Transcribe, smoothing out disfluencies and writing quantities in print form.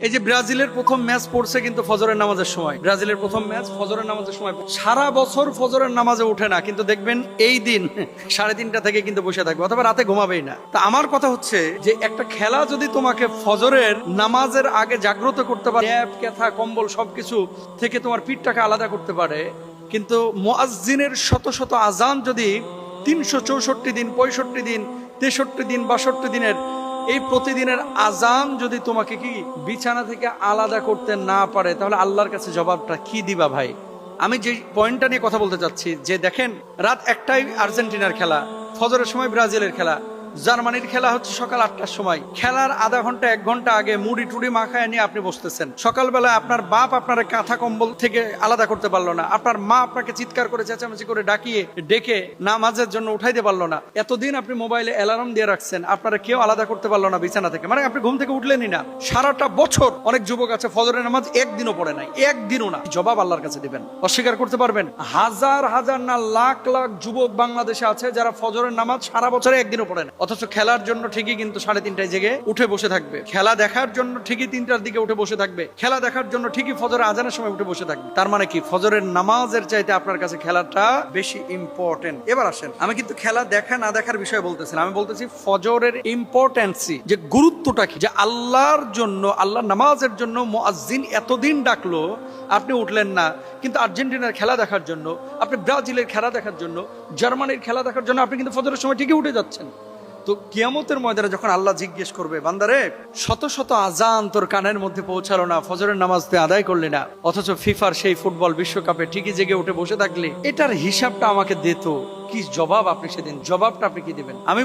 এই যে ব্রাজিলের প্রথম ম্যাচ পড়ছে কিন্তু ফজরের নামাজের সময়, ব্রাজিলের প্রথম ম্যাচ ফজরের নামাজের সময়। সারা বছর ফজরের নামাজে ওঠে না, কিন্তু দেখবেন এই দিন 3:30 থেকে কিন্তু বসে থাকবে, অথবা রাতে ঘুমাবেই না। তা আমার কথা হচ্ছে যে একটা খেলা যদি তোমাকে ফজরের নামাজের আগে জাগ্রত করতে পারে, ল্যাপ ক্যাথা কম্বল সবকিছু থেকে তোমার পিঠটাকে আলাদা করতে পারে, কিন্তু মুয়াজ্জিনের শত শত আজান যদি 364 দিন, 65 দিন, 63 দিন, 62 দিনের এই প্রতিদিনের আজান যদি তোমাকে কি বিছানা থেকে আলাদা করতে না পারে, তাহলে আল্লাহর কাছে জবাবটা কি দিবা ভাই? আমি যে পয়েন্টটা নিয়ে কথা বলতে চাচ্ছি, যে দেখেন রাত 1টায় আর্জেন্টিনার খেলা, ফজরের সময় ব্রাজিলের খেলা, জার্মানির খেলা হচ্ছে সকাল 8টার সময়। খেলার আধা ঘন্টা 1 ঘন্টা আগে মুড়ি টুড়ি মাখায় নিয়ে আপনি বসতেছেন। সকালবেলা আপনার বাপ আপনার কাঁথা কম্বল থেকে আলাদা করতে পারলো না, আপনার মা আপনাকে চিৎকার করে চেঁচামেচি করে ডেকে নামাজের জন্য উঠাইতে পারলো না। এতদিন আপনি মোবাইলে অ্যালার্ম দিয়ে রাখছেন, আপনারা কেউ আলাদা করতে পারলো না বিছানা থেকে, মানে আপনি ঘুম থেকে উঠলেনই না। সারাটা বছর অনেক যুবক আছে ফজরের নামাজ একদিনও পড়ে নাই, একদিনও না। জবাব আল্লাহর কাছে দিবেন, অস্বীকার করতে পারবেন? হাজার হাজার না লাখ লাখ যুবক বাংলাদেশে আছে যারা ফজরের নামাজ সারা বছরে একদিনও পড়ে না, অথচ খেলার জন্য ঠিকই কিন্তু 3:30টায় জেগে উঠে বসে থাকবে। খেলা দেখার জন্য ঠিকই 3টার দিকে উঠে বসে থাকবে। খেলা দেখার জন্য ঠিকই ফজরের আজানের সময় উঠে বসে থাকবে। তার মানে কি ফজরের নামাজের চাইতে আপনার কাছে খেলাটা বেশি ইম্পর্টেন্ট? এবার আসেন, আমি কিন্তু খেলা দেখা না দেখার বিষয়ে বলতেছিলাম, আমি বলতেছি ফজরের ইম্পর্টেন্সি, যে গুরুত্বটা কি, যে আল্লাহর জন্য, আল্লাহর নামাজের জন্য মুয়াজ্জিন এতদিন ডাকলো, আপনি উঠলেন না, কিন্তু আর্জেন্টিনার খেলা দেখার জন্য, আপনি ব্রাজিলের খেলা দেখার জন্য, জার্মানির খেলা দেখার জন্য আপনি কিন্তু ফজরের সময় ঠিকই উঠে যাচ্ছেন। তো কিয়ামতের ময়দানে যখন আল্লাহ জিজ্ঞেস করবে, বান্দারে শত শত আজান তোর কানের মধ্যে পৌঁছালো না, ফজরের নামাজ তুই আদায় করলি না, অথচ ফিফার সেই ফুটবল বিশ্বকাপে ঠিকই জেগে উঠে বসে থাকলি, এটার হিসাবটা আমাকে দে তো। কি জবাব আপনি সেদিন, জবাবটা আপনি কি দিবেন? আমি